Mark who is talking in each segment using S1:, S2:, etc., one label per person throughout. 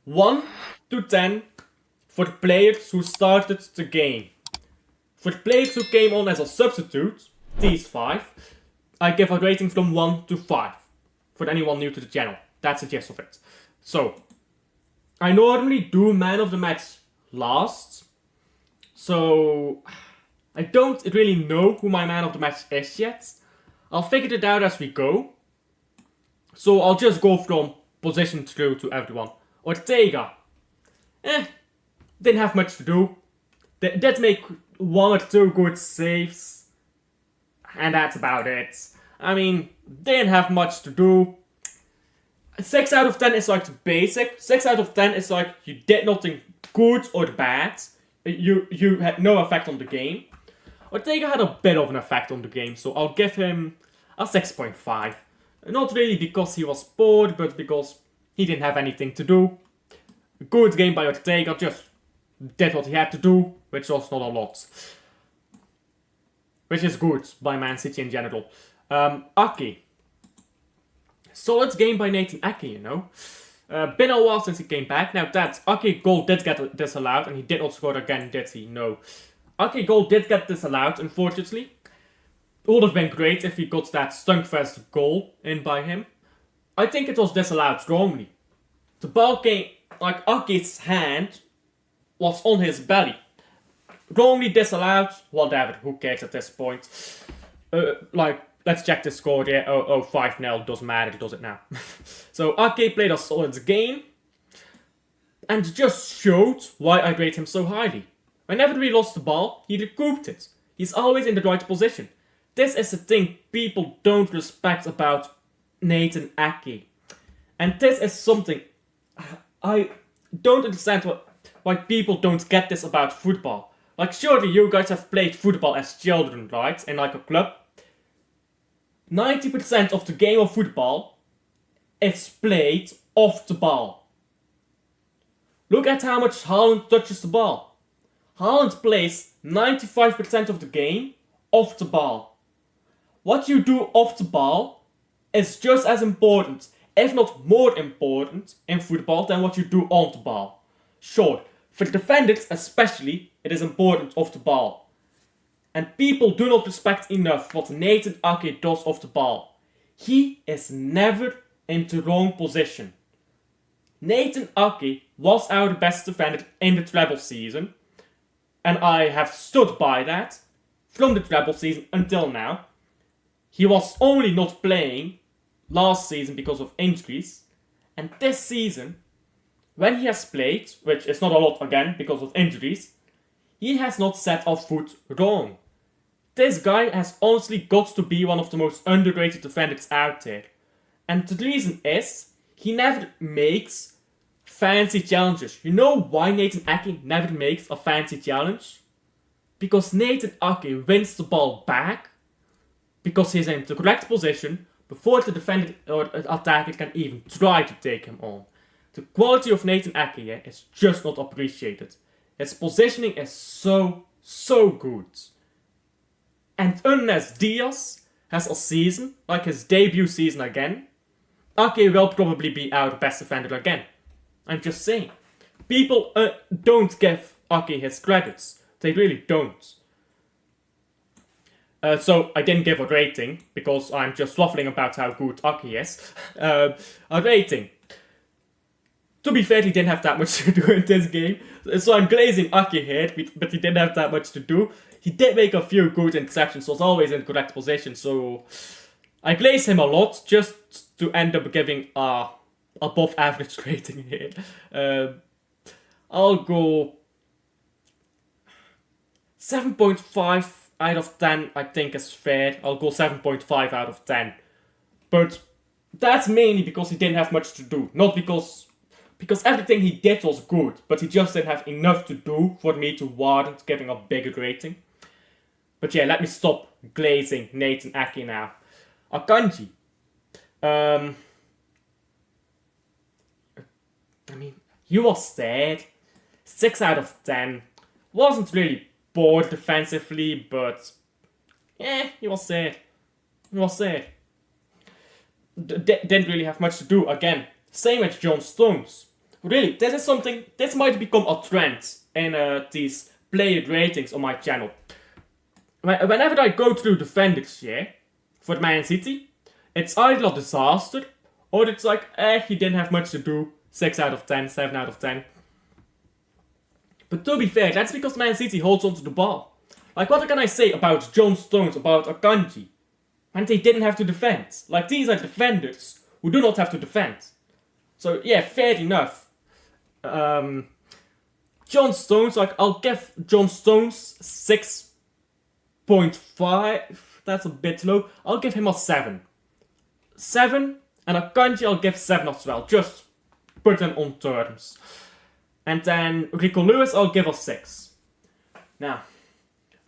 S1: 1 to 10 for the players who started the game. For the players who came on as a substitute, these 5, I give a rating from 1 to 5. For anyone new to the channel. That's the gist of it. So, I normally do man of the match last. So, I don't really know who my man of the match is yet. I'll figure it out as we go. So, I'll just go from position through to everyone. Ortega. Didn't have much to do. They did make 1 or 2 good saves. And that's about it. I mean, didn't have much to do. 6 out of 10 is like the basic. 6 out of 10 is like you did nothing good or bad. You had no effect on the game. Ortega had a bit of an effect on the game, so I'll give him a 6.5. Not really because he was bored, but because he didn't have anything to do. Good game by Ortega, just did what he had to do, which was not a lot. Which is good by Man City in general. Aki. Solid game by Nathan Aki, you know. Been a while since he came back. Now that Aki goal did get disallowed, and he did not score again, did he? No. Aki goal did get disallowed, unfortunately. It would have been great if he got that Stunkfest goal in by him. I think it was disallowed wrongly. The ball came, like Aki's hand was on his belly. Wrongly disallowed, whatever, who cares at this point. Let's check the score here. 5-0, doesn't matter, does it now? So, Ake played a solid game. And just showed why I rate him so highly. Whenever we lost the ball, he recouped it. He's always in the right position. This is the thing people don't respect about Nathan Ake. And this is something I don't understand why people don't get this about football. Like, surely you guys have played football as children, right? In like a club. 90% of the game of football is played off the ball. Look at how much Haaland touches the ball. Haaland plays 95% of the game off the ball. What you do off the ball is just as important, if not more important, in football than what you do on the ball. Sure, for defenders especially, it is important off the ball. And people do not respect enough what Nathan Ake does off the ball. He is never in the wrong position. Nathan Ake was our best defender in the treble season. And I have stood by that from the treble season until now. He was only not playing last season because of injuries. And this season, when he has played, which is not a lot again because of injuries, he has not set a foot wrong. This guy has honestly got to be one of the most underrated defenders out there. And the reason is, he never makes fancy challenges. You know why Nathan Ake never makes a fancy challenge? Because Nathan Ake wins the ball back, because he's in the correct position, before the defender or attacker can even try to take him on. The quality of Nathan Ake is just not appreciated. His positioning is so good. And unless Diaz has a season, like his debut season again, Ake will probably be our best defender again. I'm just saying. People don't give Ake his credits. They really don't. So I didn't give a rating, because I'm just waffling about how good Ake is. A rating. To be fair, he didn't have that much to do in this game. So I'm glazing Ake here, but he didn't have that much to do. He did make a few good interceptions, was always in correct position, so I glaze him a lot, just to end up giving a above average rating here. I'll go 7.5 out of 10, I think is fair. I'll go 7.5 out of 10. But that's mainly because he didn't have much to do, not because everything he did was good, but he just didn't have enough to do for me to warrant giving a bigger rating. But yeah, let me stop glazing Nathan Ake now. Akanji. I mean, he was there. 6 out of 10. Wasn't really bored defensively, but he was there. He was there. Didn't really have much to do. Again, same as John Stones. Really, this might become a trend in these player ratings on my channel. Whenever I go through defenders, yeah, for Man City, it's either a disaster, or it's like, he didn't have much to do, 6 out of 10, 7 out of 10. But to be fair, that's because Man City holds onto the ball. Like, what can I say about John Stones, about Akanji? And they didn't have to defend. Like, these are defenders who do not have to defend. So, yeah, fair enough. John Stones, like, I'll give John Stones 6.5. That's a bit low. I'll give him a 7. 7, and Akanji I'll give 7 as well. Just put them on terms. And then Rico Lewis I'll give a 6. Now,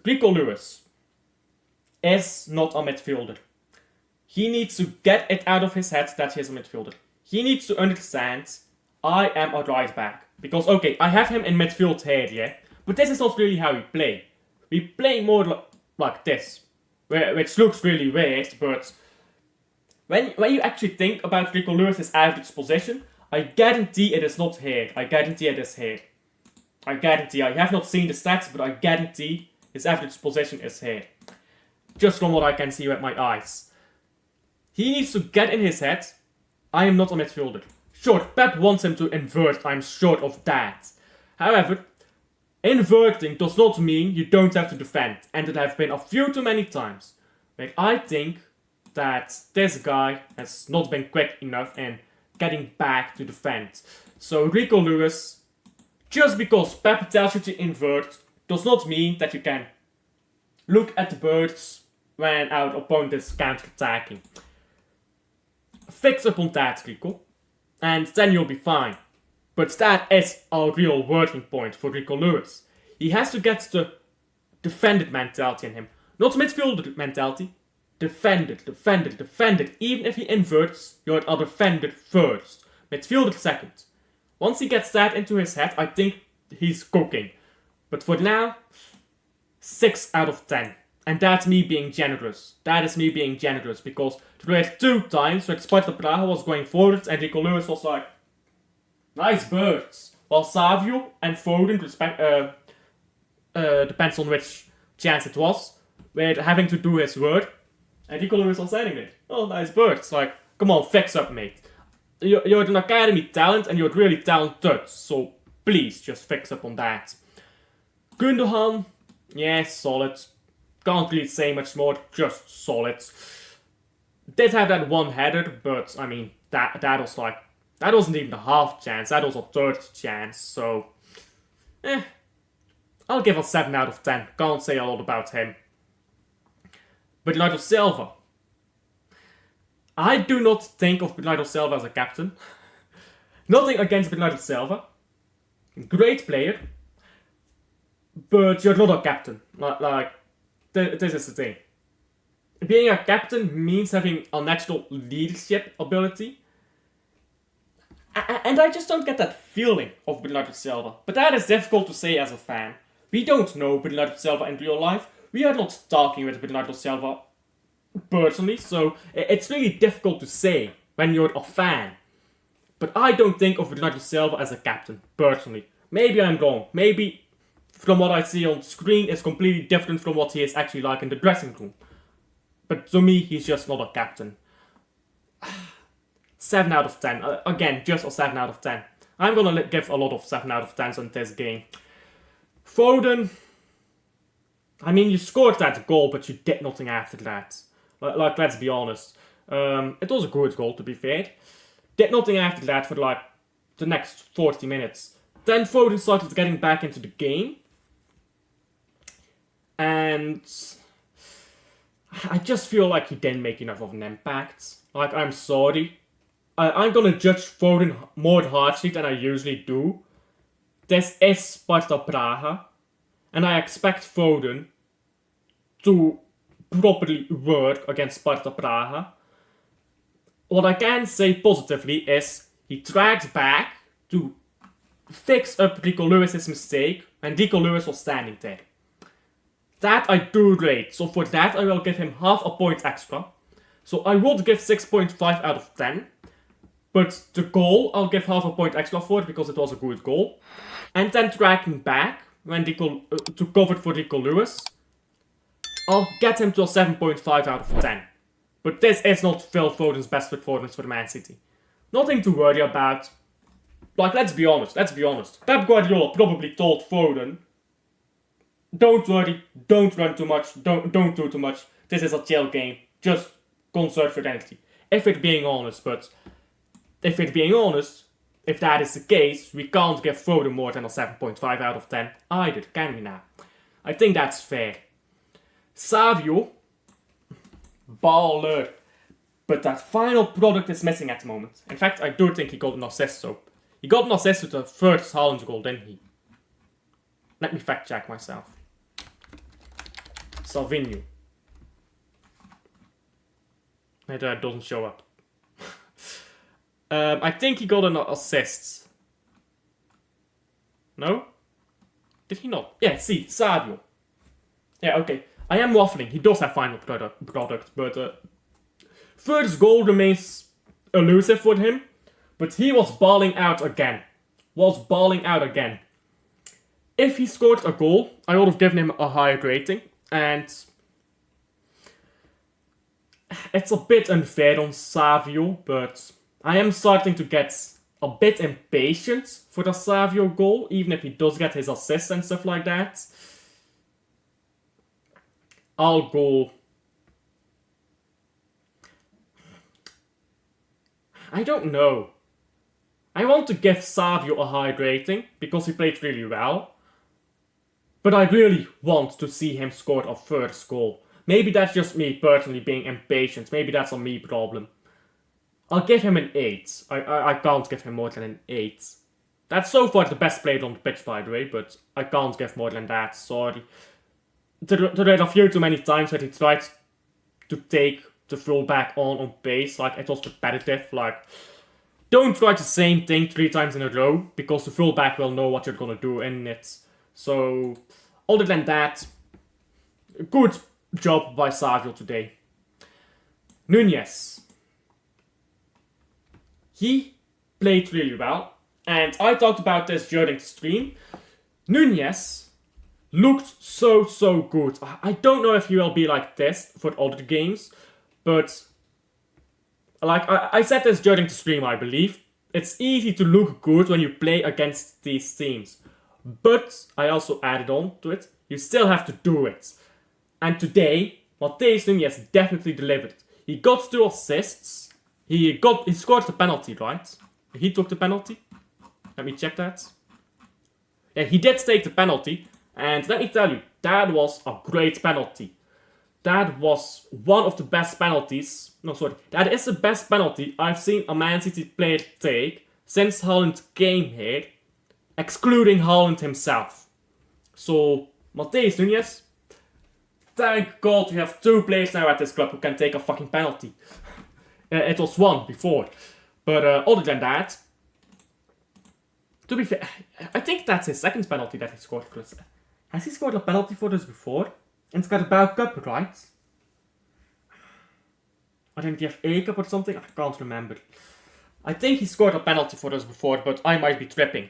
S1: Rico Lewis is not a midfielder. He needs to get it out of his head that he's a midfielder. He needs to understand, I am a right back. Because, okay, I have him in midfield here, yeah? But this is not really how we play. We play more like this. Which looks really weird, but when you actually think about Rico Lewis's average position, I guarantee it is not here. I guarantee it is here. I guarantee. I have not seen the stats, but I guarantee his average position is here. Just from what I can see with my eyes. He needs to get in his head, I am not a midfielder. Sure, Pep wants him to invert, I'm sure of that. However, inverting does not mean you don't have to defend. And there have been a few too many times where I think that this guy has not been quick enough in getting back to defend. So Rico Lewis, just because Pep tells you to invert, does not mean that you can look at the birds when our opponent is counter-attacking. Fix up on that, Rico, and then you'll be fine. But that is a real working point for Rico Lewis. He has to get the defended mentality in him. Not midfielder mentality. Defended. Even if he inverts, you're a defender first. Midfielder second. Once he gets that into his head, I think he's cooking. But for now, 6 out of 10. And that's me being generous. That is me being generous. Because there were 2 times where Sparta Praha was going forward and Rico Lewis was like, nice birds. While Savio and Foden, depends on which chance it was, were having to do his work. And Rico Lewis was saying it. Oh, nice birds. Like, come on, fix up, mate. You're an academy talent and you're really talented. So please, just fix up on that. Gundogan, yeah, solid. Can't really say much more, just solid. Did have that one header, but I mean, that was like, that wasn't even a half chance, that was a third chance, so I'll give a 7 out of 10. Can't say a lot about him. Bernardo Silva. I do not think of Bernardo Silva as a captain. Nothing against Bernardo Silva. Great player. But you're not a captain. Like, this is the thing. Being a captain means having a natural leadership ability. And I just don't get that feeling of Bernardo Silva. But that is difficult to say as a fan. We don't know Bernardo Silva in real life. We are not talking with Bernardo Silva personally. So it's really difficult to say when you're a fan. But I don't think of Bernardo Silva as a captain, personally. Maybe I'm wrong. Maybe from what I see on screen is completely different from what he is actually like in the dressing room. But to me, he's just not a captain. 7 out of 10. Again, just a 7 out of 10. I'm gonna give a lot of 7 out of 10s on this game. Foden. I mean, you scored that goal, but you did nothing after that. Like, let's be honest. It was a good goal, to be fair. Did nothing after that for, like, the next 40 minutes. Then Foden started getting back into the game. And I just feel like he didn't make enough of an impact. Like, I'm sorry. I'm gonna judge Foden more harshly than I usually do. This is Sparta Praha. And I expect Foden to properly work against Sparta Praha. What I can say positively is he tracked back to fix up Rico Lewis's mistake when Rico Lewis was standing there. That I do rate, so for that I will give him half a point extra. So I would give 6.5 out of 10. But the goal, I'll give half a point extra for it because it was a good goal. And then tracking back, when to cover for Rico Lewis, I'll get him to a 7.5 out of 10. But this is not Phil Foden's best performance for Man City. Nothing to worry about. Like, let's be honest. Pep Guardiola probably told Foden, don't worry, don't run too much, don't do too much. This is a chill game. Just conserve your energy. If that is the case, we can't give Foden more than a 7.5 out of 10 either, can we now? I think that's fair. Savio, baller. But that final product is missing at the moment. In fact, I do think he got an assist, so. He got an assist with the first Haaland goal, didn't he? Let me fact check myself. Salvinho. It doesn't show up. I think he got an assist. No? Did he not? Yeah, see, Savio. Yeah, okay. I am waffling. He does have final product, but first goal remains elusive for him. But he was balling out again. If he scored a goal, I would have given him a higher rating. And it's a bit unfair on Savio, but I am starting to get a bit impatient for the Savio goal, even if he does get his assists and stuff like that. I'll go... I don't know. I want to give Savio a high rating, because he played really well. But I really want to see him score a first goal. Maybe that's just me personally being impatient. Maybe that's a me problem. I'll give him an 8. I can't give him more than an 8. That's so far the best player on the pitch, by the way, but I can't give more than that, sorry. There were a few too many times that he tried to take the fullback on pace, like it was repetitive, like... Don't try the same thing 3 times in a row, because the fullback will know what you're gonna do in it. So, other than that, good job by Savio today. Nunez. He played really well, and I talked about this during the stream. Nunez looked so good. I don't know if he will be like this for other games, but... Like, I said this during the stream, I believe. It's easy to look good when you play against these teams. But, I also added on to it, you still have to do it. And today, Matheus Nunes definitely delivered. He got 2 assists. He scored the penalty, right? He took the penalty. Let me check that. Yeah, he did take the penalty. And let me tell you, that was a great penalty. That was one of the best penalties. No, sorry. That is the best penalty I've seen a Man City player take since Haaland came here, excluding Haaland himself. So, Matheus Nunes, thank God we have 2 players now at this club who can take a fucking penalty. It was 1 before. But other than that, to be fair, I think that's his second penalty that he scored for us. Has he scored a penalty for us before? And it's got a Carabao Cup, right? I think the FA Cup or something? I can't remember. I think he scored a penalty for us before, but I might be tripping.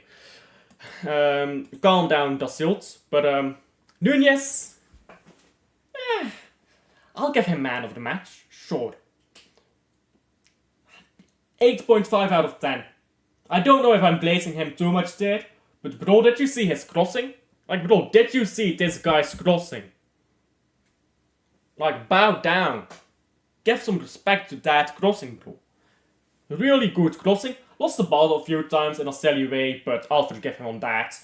S1: Calm down, Dasilt. But Nunez, I'll give him man of the match, sure. 8.5 out of 10. I don't know if I'm blazing him too much there, but bro, did you see his crossing? Like, bro, did you see this guy's crossing? Like, bow down. Give some respect to that crossing, bro. Really good crossing. Lost the ball a few times in a silly way, but I'll forgive him on that.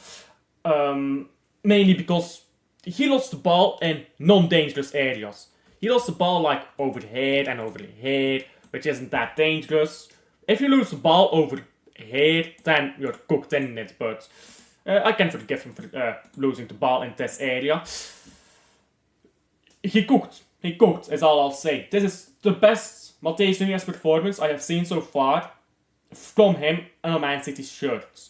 S1: Mainly because he lost the ball in non-dangerous areas. He lost the ball like over here and over here, which isn't that dangerous. If you lose the ball over here, then you're cooked in it, but I can forgive him for losing the ball in this area. He cooked is all I'll say. This is the best Matheus Nunes performance I have seen so far from him in a Man City shirt.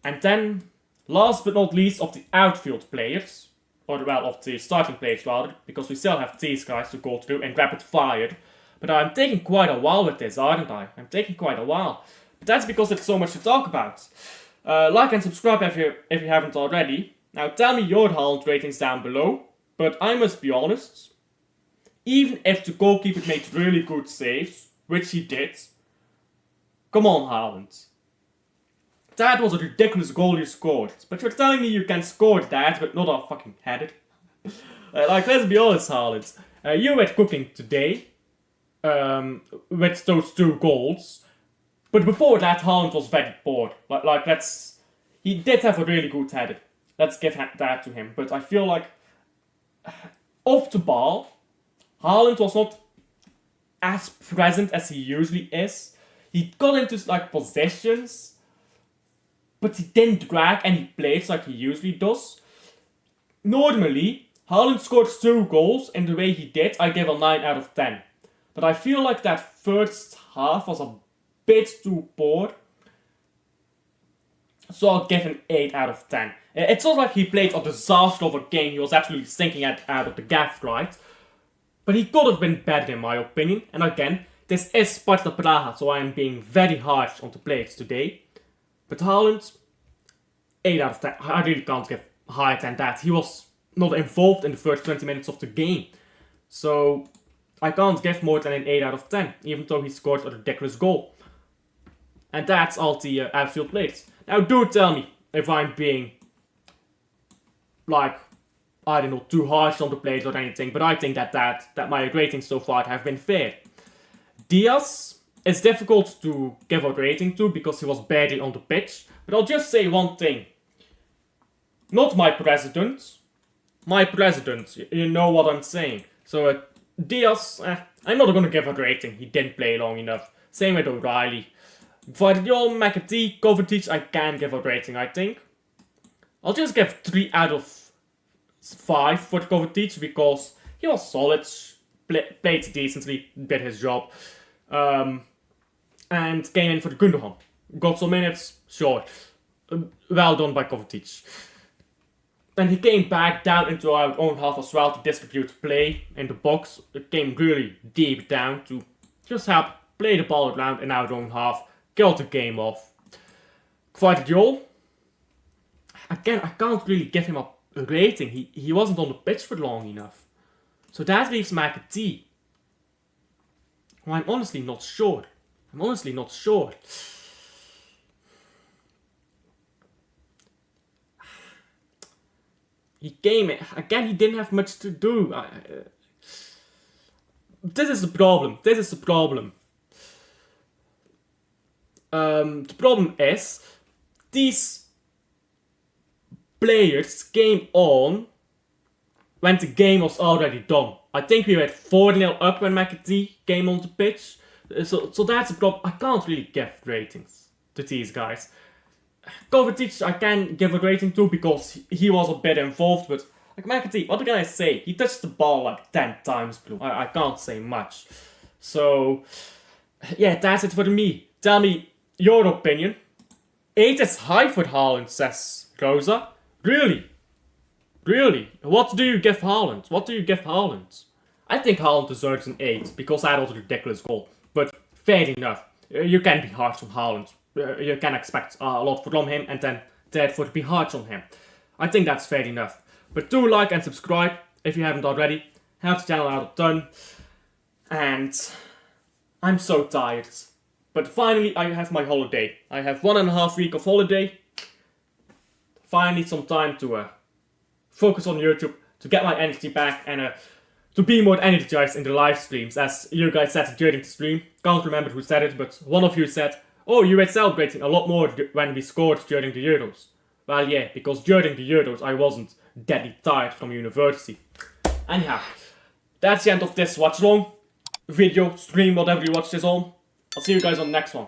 S1: And then, last but not least, of the outfield players, or well, of the starting players rather, because we still have these guys to go through in rapid fire. But I'm taking quite a while with this, aren't I? I'm taking quite a while. But that's because it's so much to talk about. Like and subscribe if you haven't already. Now tell me your Haaland ratings down below. But I must be honest, even if the goalkeeper made really good saves, which he did, come on Haaland. That was a ridiculous goal you scored. But you're telling me you can score that, but not a fucking header? Like, let's be honest, Haaland. You were cooking today with those 2 goals. But before that, Haaland was very poor. He did have a really good header. Let's give that to him. But I feel like, off the ball, Haaland was not as present as he usually is. He got into like possessions, but he didn't drag any plays like he usually does. Normally, Haaland scored 2 goals in the way he did, I give a 9 out of 10. But I feel like that first half was a bit too poor, so I'll give him 8 out of 10. It's not like he played a disaster of a game, he was absolutely stinking out of the gaff, right? But he could have been better in my opinion, and again, this is Sparta Praha, so I am being very harsh on the players today. But Haaland, 8 out of 10. I really can't give higher than that. He was not involved in the first 20 minutes of the game. So I can't give more than an 8 out of 10, even though he scored a ridiculous goal. And that's all the outfield plays. Now do tell me if I'm being, like, I don't know, too harsh on the plays or anything, but I think that my ratings so far have been fair. Diaz is difficult to give a rating to because he was barely on the pitch, but I'll just say one thing. Not my president. My president, you know what I'm saying. So Diaz, I'm not gonna give a rating, he didn't play long enough. Same with O'Reilly. Guardiola, McAtee, Kovacic, I can give a rating, I think. I'll just give 3 out of 5 for Kovacic because he was solid, played decently, did his job, and came in for the Gundogan. Got some minutes, sure. Well done by Kovacic. And he came back down into our own half as well to distribute play in the box. It came really deep down to just help play the ball around in our own half, kill the game off. Guardiola, again, I can't really give him a rating. He wasn't on the pitch for long enough. So that leaves McAtee. Well, I'm honestly not sure. He came in. Again, he didn't have much to do. This is the problem. The problem is, these players came on when the game was already done. I think we were 4-0 up when McAtee came on the pitch. So that's a problem. I can't really give ratings to these guys. Kovacic I can give a rating to because he was a bit involved, but like McAtee, what can I say? He touched the ball like 10 times, bro. I can't say much. So, yeah, that's it for me. Tell me your opinion. 8 is high for Haaland, says Rosa. Really? What do you give Haaland? I think Haaland deserves an 8 because that was a ridiculous goal. But fair enough. You can be harsh on Haaland. You can expect a lot from him and then therefore be harsh on him. I think that's fair enough. But do like and subscribe if you haven't already. Helps the channel out a ton. And I'm so tired. But finally I have my holiday. I have 1.5 weeks of holiday. Finally some time to focus on YouTube, to get my energy back and to be more energized in the live streams, as you guys said during the stream. Can't remember who said it, but one of you said, "Oh, you were celebrating a lot more when we scored during the Euros." Well, yeah, because during the Euros I wasn't deadly tired from university. Anyhow, that's the end of this watch long video, stream, whatever you watch this on. I'll see you guys on the next one.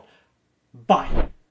S1: Bye.